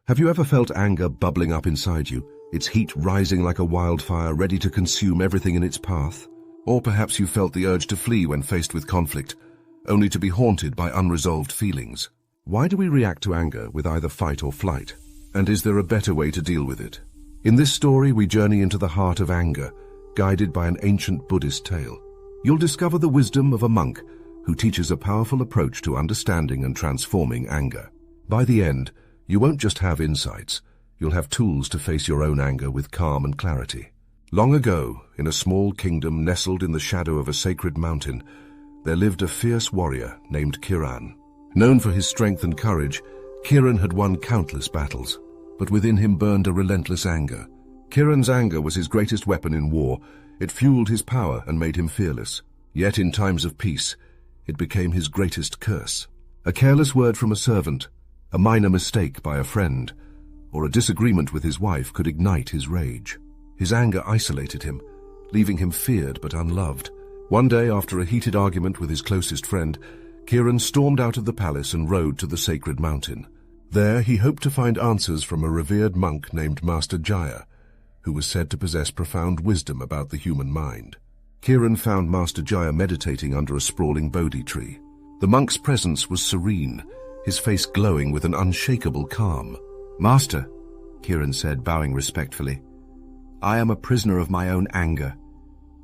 Have you ever felt anger bubbling up inside you, its heat rising like a wildfire ready to consume everything in its path? Or perhaps you felt the urge to flee when faced with conflict, only to be haunted by unresolved feelings. Why do we react to anger with either fight or flight? And is there a better way to deal with it? In this story, we journey into the heart of anger, guided by an ancient Buddhist tale. You'll discover the wisdom of a monk who teaches a powerful approach to understanding and transforming anger. By the end, you won't just have insights, you'll have tools to face your own anger with calm and clarity. Long ago, in a small kingdom nestled in the shadow of a sacred mountain, there lived a fierce warrior named Kiran. Known for his strength and courage, Kiran had won countless battles, but within him burned a relentless anger. Kiran's anger was his greatest weapon in war. It fueled his power and made him fearless. Yet in times of peace, it became his greatest curse. A careless word from a servant, a minor mistake by a friend, or a disagreement with his wife could ignite his rage. His anger isolated him, leaving him feared but unloved. One day, after a heated argument with his closest friend, Kiran stormed out of the palace and rode to the sacred mountain. There, he hoped to find answers from a revered monk named Master Jaya, who was said to possess profound wisdom about the human mind. Kiran found Master Jaya meditating under a sprawling Bodhi tree. The monk's presence was serene, his face glowing with an unshakable calm. "Master," Kiran said, bowing respectfully, "I am a prisoner of my own anger.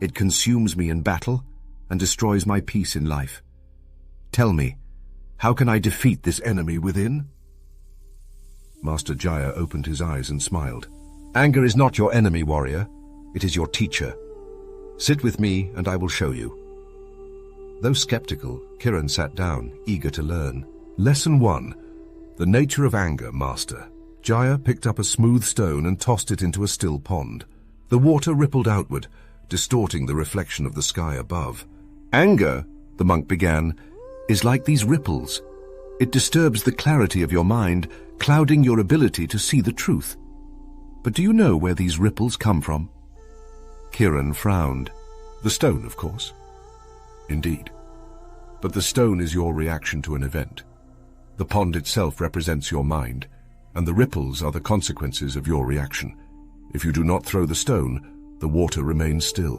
It consumes me in battle and destroys my peace in life. Tell me, how can I defeat this enemy within?" Master Jaya opened his eyes and smiled. "Anger is not your enemy, warrior. It is your teacher. Sit with me and I will show you." Though skeptical, Kiran sat down, eager to learn. Lesson 1. The nature of anger, Master. Jaya picked up a smooth stone and tossed it into a still pond. The water rippled outward, distorting the reflection of the sky above. "Anger," the monk began, "is like these ripples. It disturbs the clarity of your mind, clouding your ability to see the truth. But do you know where these ripples come from?" Kiran frowned. "The stone, of course." "Indeed. But the stone is your reaction to an event. The pond itself represents your mind, and the ripples are the consequences of your reaction. If you do not throw the stone, the water remains still."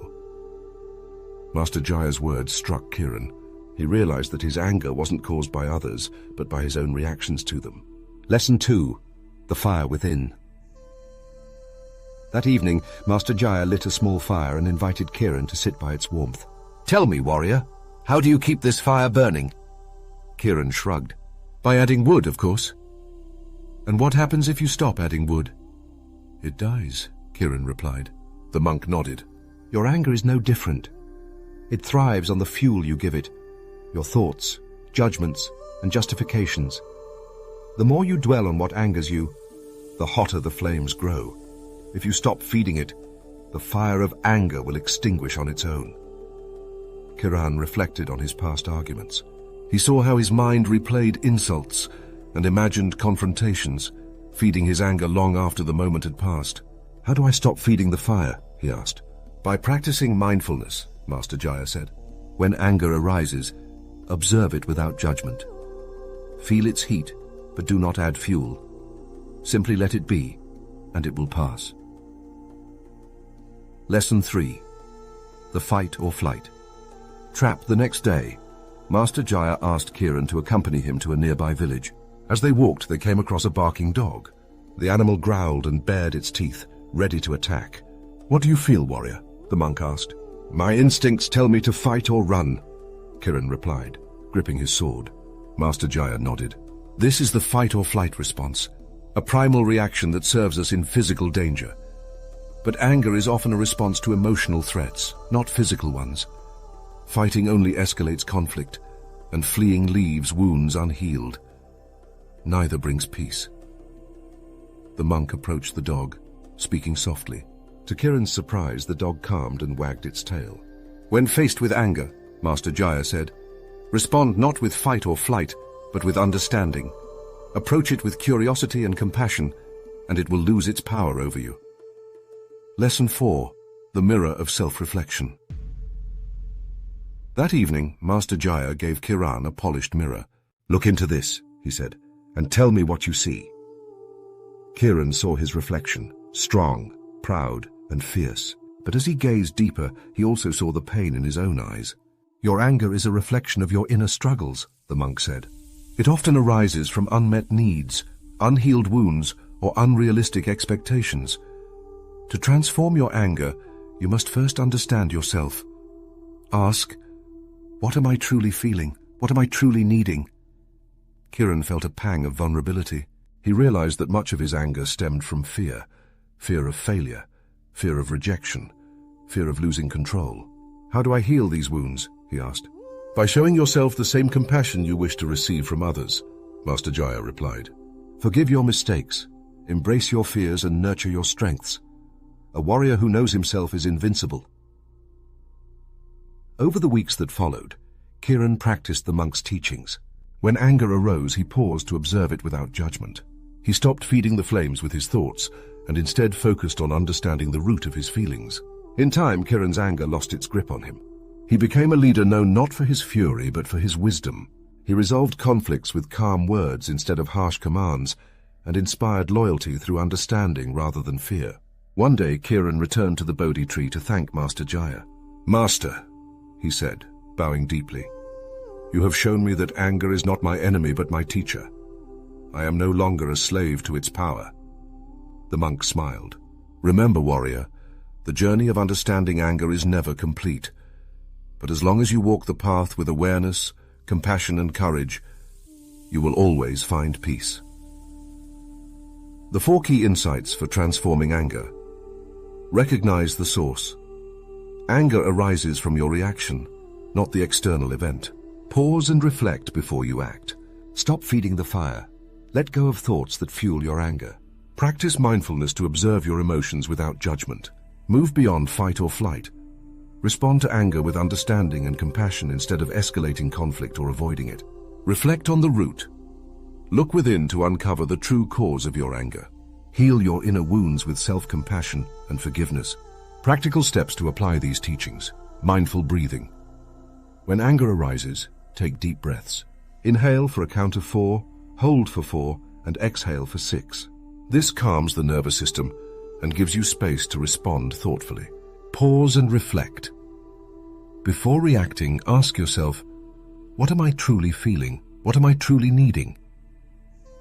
Master Jaya's words struck Kiran. He realized that his anger wasn't caused by others, but by his own reactions to them. Lesson 2. The fire within. That evening, Master Jaya lit a small fire and invited Kiran to sit by its warmth. "Tell me, warrior, how do you keep this fire burning?" Kiran shrugged. "By adding wood, of course." "And what happens if you stop adding wood?" "It dies," Kiran replied. The monk nodded. "Your anger is no different. It thrives on the fuel you give it, your thoughts, judgments, and justifications. The more you dwell on what angers you, the hotter the flames grow. If you stop feeding it, the fire of anger will extinguish on its own." Kiran reflected on his past arguments. He saw how his mind replayed insults and imagined confrontations, feeding his anger long after the moment had passed. "How do I stop feeding the fire?" he asked. "By practicing mindfulness," Master Jaya said. "When anger arises, observe it without judgment. Feel its heat, but do not add fuel. Simply let it be, and it will pass." Lesson 3. The fight or flight. Trapped the next day, Master Jaya asked Kiran to accompany him to a nearby village. As they walked, they came across a barking dog. The animal growled and bared its teeth, ready to attack. "What do you feel, warrior?" the monk asked. "My instincts tell me to fight or run," Kiran replied, gripping his sword. Master Jaya nodded. "This is the fight or flight response, a primal reaction that serves us in physical danger. But anger is often a response to emotional threats, not physical ones. Fighting only escalates conflict, and fleeing leaves wounds unhealed. Neither brings peace." The monk approached the dog, speaking softly. To Kiran's surprise, the dog calmed and wagged its tail. "When faced with anger," Master Jaya said, "respond not with fight or flight, but with understanding. Approach it with curiosity and compassion, and it will lose its power over you." Lesson 4. The mirror of self-reflection. That evening, Master Jaya gave Kiran a polished mirror. "Look into this," he said, "and tell me what you see." Kieran saw his reflection, strong, proud, and fierce. But as he gazed deeper, he also saw the pain in his own eyes. "Your anger is a reflection of your inner struggles," the monk said. "It often arises from unmet needs, unhealed wounds, or unrealistic expectations. To transform your anger, you must first understand yourself. Ask, what am I truly feeling? What am I truly needing?" Kieran felt a pang of vulnerability. He realized that much of his anger stemmed from fear. Fear of failure, fear of rejection, fear of losing control. "How do I heal these wounds?" he asked. "By showing yourself the same compassion you wish to receive from others," Master Jaya replied. "Forgive your mistakes, embrace your fears, and nurture your strengths. A warrior who knows himself is invincible." Over the weeks that followed, Kieran practiced the monk's teachings. When anger arose, he paused to observe it without judgment. He stopped feeding the flames with his thoughts and instead focused on understanding the root of his feelings. In time, Kieran's anger lost its grip on him. He became a leader known not for his fury but for his wisdom. He resolved conflicts with calm words instead of harsh commands and inspired loyalty through understanding rather than fear. One day, Kieran returned to the Bodhi tree to thank Master Jaya. "Master," he said, bowing deeply, "you have shown me that anger is not my enemy but my teacher. I am no longer a slave to its power." The monk smiled. "Remember, warrior, the journey of understanding anger is never complete. But as long as you walk the path with awareness, compassion, and courage, you will always find peace." The 4 key insights for transforming anger. Recognize the source. Anger arises from your reaction, not the external event. Pause and reflect before you act. Stop feeding the fire. Let go of thoughts that fuel your anger. Practice mindfulness to observe your emotions without judgment. Move beyond fight or flight. Respond to anger with understanding and compassion instead of escalating conflict or avoiding it. Reflect on the root. Look within to uncover the true cause of your anger. Heal your inner wounds with self-compassion and forgiveness. Practical steps to apply these teachings. Mindful breathing. When anger arises, take deep breaths. Inhale for a count of 4, hold for 4, and exhale for 6. This calms the nervous system and gives you space to respond thoughtfully. Pause and reflect. Before reacting, ask yourself, what am I truly feeling? What am I truly needing?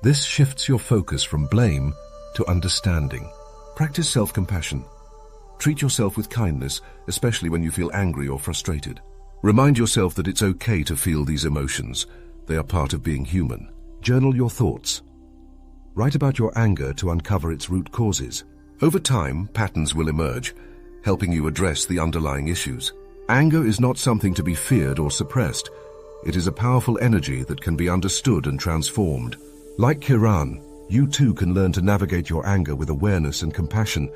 This shifts your focus from blame to understanding. Practice self-compassion. Treat yourself with kindness, especially when you feel angry or frustrated. Remind yourself that it's okay to feel these emotions. They are part of being human. Journal your thoughts. Write about your anger to uncover its root causes. Over time, patterns will emerge, helping you address the underlying issues. Anger is not something to be feared or suppressed. It is a powerful energy that can be understood and transformed. Like Kieran, you too can learn to navigate your anger with awareness and compassion,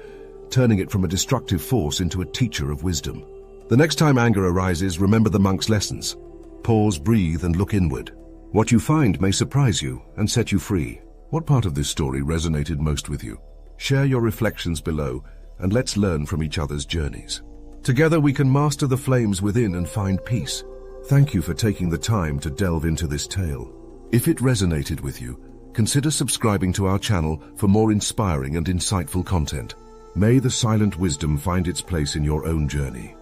turning it from a destructive force into a teacher of wisdom. The next time anger arises, remember the monk's lessons. Pause, breathe, and look inward. What you find may surprise you and set you free. What part of this story resonated most with you? Share your reflections below, and let's learn from each other's journeys. Together we can master the flames within and find peace. Thank you for taking the time to delve into this tale. If it resonated with you, consider subscribing to our channel for more inspiring and insightful content. May the silent wisdom find its place in your own journey.